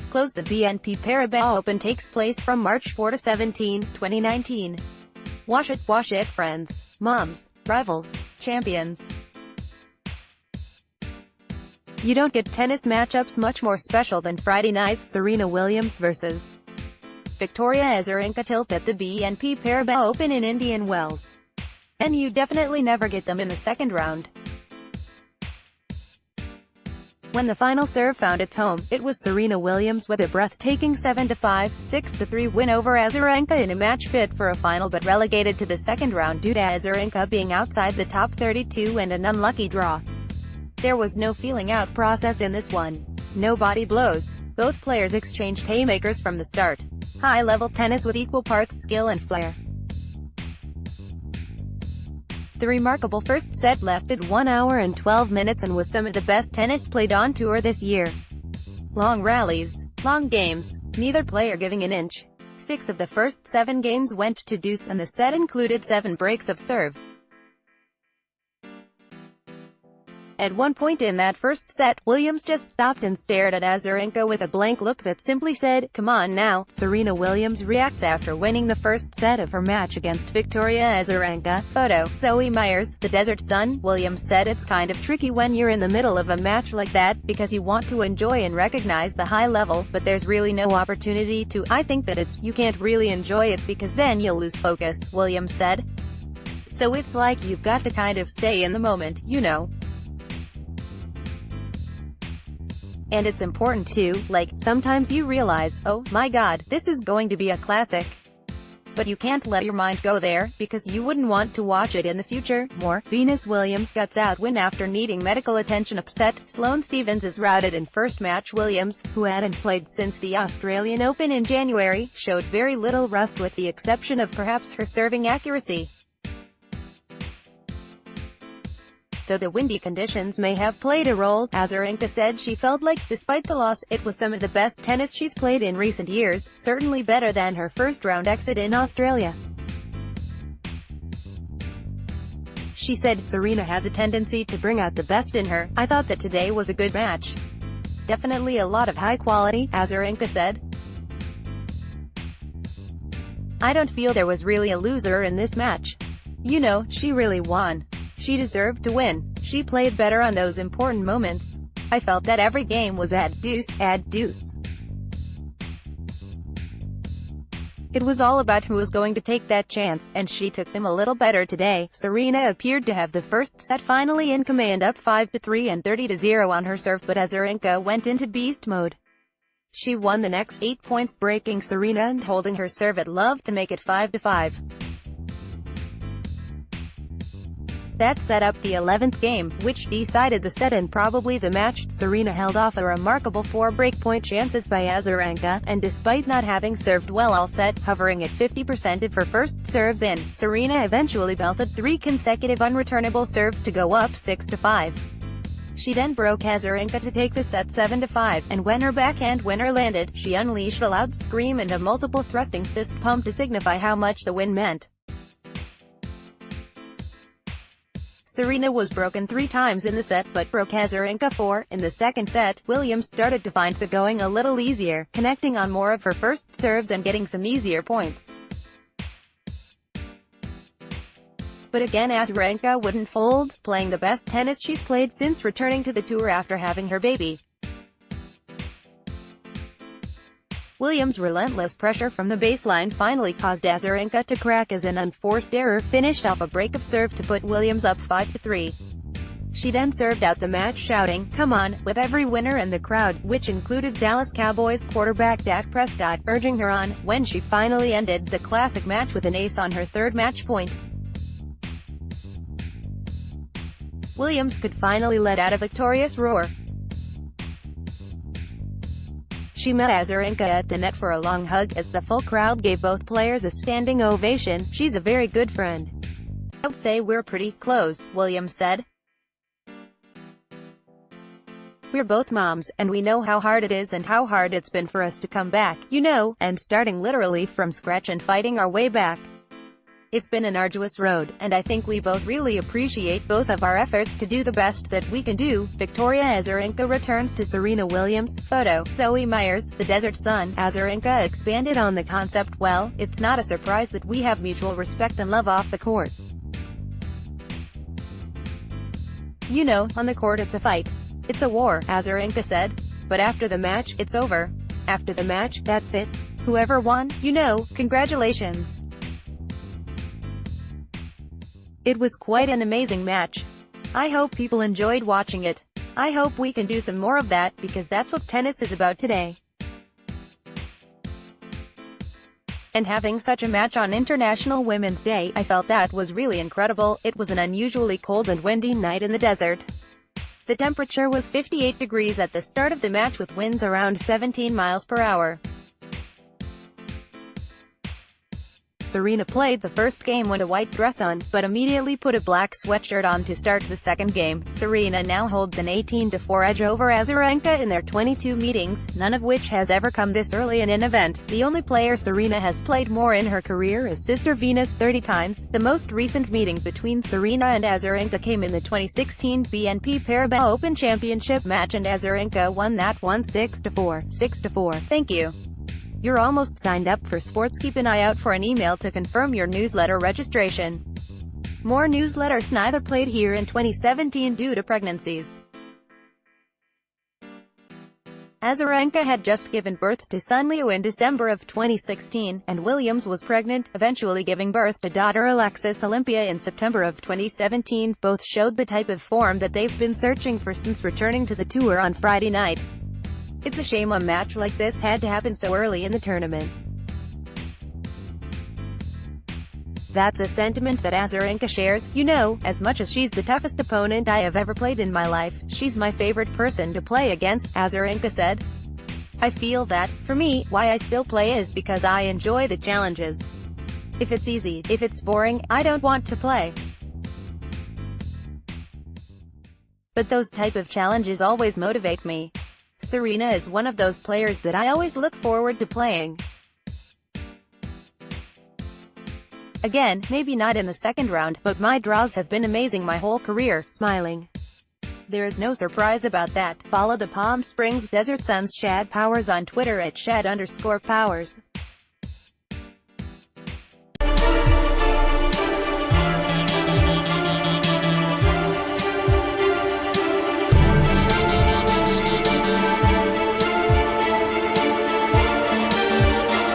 Close. The BNP Paribas Open takes place from March 4 to 17, 2019. WochitFriends, moms, rivals, champions. You don't get tennis matchups much more special than Friday night's Serena Williams vs. Victoria Azarenka tilt at the BNP Paribas Open in Indian Wells. And you definitely never get them in the second round. When the final serve found its home, it was Serena Williams with a breathtaking 7-5, 6-3 win over Azarenka in a match fit for a final but relegated to the second round due to Azarenka being outside the top 32 and an unlucky draw. There was no feeling out process in this one. No body blows. Both players exchanged haymakers from the start. High-level tennis with equal parts skill and flair. The remarkable first set lasted 1 hour and 12 minutes and was some of the best tennis played on tour this year. Long rallies, long games, neither player giving an inch. 6 of the first 7 games went to deuce and the set included 7 breaks of serve. At one point in that first set, Williams just stopped and stared at Azarenka with a blank look that simply said, "Come on now." Serena Williams reacts after winning the first set of her match against Victoria Azarenka. Photo, Zoe Myers, The Desert Sun. Williams said it's kind of tricky when you're in the middle of a match like that, because you want to enjoy and recognize the high level, but there's really no opportunity to. I think that you can't really enjoy it because then you'll lose focus, Williams said. So it's like you've got to kind of stay in the moment, you know. And it's important too, like, sometimes you realize, oh my god, this is going to be a classic. But you can't let your mind go there, because you wouldn't want to watch it in the future. More. Venus Williams guts out win after needing medical attention. Upset. Sloane Stephens is routed in first match. Williams, who hadn't played since the Australian Open in January, showed very little rust with the exception of perhaps her serving accuracy. Though the windy conditions may have played a role, Azarenka said she felt like, despite the loss, it was some of the best tennis she's played in recent years, certainly better than her first-round exit in Australia. She said Serena has a tendency to bring out the best in her. I thought that today was a good match. Definitely a lot of high quality, Azarenka said. I don't feel there was really a loser in this match. You know, she really won. She deserved to win. She played better on those important moments. I felt that every game was add deuce. It was all about who was going to take that chance, and she took them a little better today. Serena appeared to have the first set finally in command, up 5-3 and 30-0 on her serve, but Azarenka went into beast mode. She won the next 8 points, breaking Serena and holding her serve at love to make it 5-5. That set up the 11th game, which decided the set and probably the match. Serena held off a remarkable 4 breakpoint chances by Azarenka, and despite not having served well all set, hovering at 50% of her first serves in, Serena eventually belted 3 consecutive unreturnable serves to go up 6-5. She then broke Azarenka to take the set 7-5, and when her backhand winner landed, she unleashed a loud scream and a multiple thrusting fist pump to signify how much the win meant. Serena was broken 3 times in the set, but broke Azarenka 4. In the second set, Williams started to find the going a little easier, connecting on more of her first serves and getting some easier points. But again Azarenka wouldn't fold, playing the best tennis she's played since returning to the tour after having her baby. Williams' relentless pressure from the baseline finally caused Azarenka to crack as an unforced error finished off a break of serve to put Williams up 5-3. She then served out the match shouting, "Come on," with every winner in the crowd, which included Dallas Cowboys quarterback Dak Prescott, urging her on, when she finally ended the classic match with an ace on her 3rd match point. Williams could finally let out a victorious roar. She met Azarenka at the net for a long hug, as the full crowd gave both players a standing ovation. "She's a very good friend. I'd say we're pretty close," Williams said. "We're both moms, and we know how hard it is and how hard it's been for us to come back, you know, and starting literally from scratch and fighting our way back. It's been an arduous road, and I think we both really appreciate both of our efforts to do the best that we can do. Victoria Azarenka returns to Serena Williams. Photo, Zoe Myers, The Desert Sun. Azarenka expanded on the concept, well, it's not a surprise that we have mutual respect and love off the court. You know, on the court it's a fight. It's a war, Azarenka said. But after the match, it's over. After the match, that's it. Whoever won, you know, congratulations. It was quite an amazing match. I hope people enjoyed watching it. I hope we can do some more of that, because that's what tennis is about today. And having such a match on International Women's Day, I felt that was really incredible. It was an unusually cold and windy night in the desert. The temperature was 58 degrees at the start of the match with winds around 17 miles per hour. Serena played the first game with a white dress on, but immediately put a black sweatshirt on to start the second game. Serena now holds an 18-4 edge over Azarenka in their 22 meetings, none of which has ever come this early in an event. The only player Serena has played more in her career is sister Venus, 30 times. The most recent meeting between Serena and Azarenka came in the 2016 BNP Paribas Open Championship match, and Azarenka won that one 6-4. 6-4. Thank you. You're almost signed up for sports. Keep an eye out for an email to confirm your newsletter registration. More newsletters neither played here in 2017 due to pregnancies. Azarenka had just given birth to son Leo in December of 2016, and Williams was pregnant, eventually giving birth to daughter Alexis Olympia in September of 2017. Both showed the type of form that they've been searching for since returning to the tour on Friday night. It's a shame a match like this had to happen so early in the tournament. That's a sentiment that Azarenka shares. You know, as much as she's the toughest opponent I have ever played in my life, she's my favorite person to play against, Azarenka said. I feel that, for me, why I still play is because I enjoy the challenges. If it's easy, if it's boring, I don't want to play. But those type of challenges always motivate me. Serena is one of those players that I always look forward to playing. Again, maybe not in the second round, but my draws have been amazing my whole career, smiling. There is no surprise about that. Follow the Palm Springs Desert Sun's Shad Powers on Twitter at @Shad_Powers.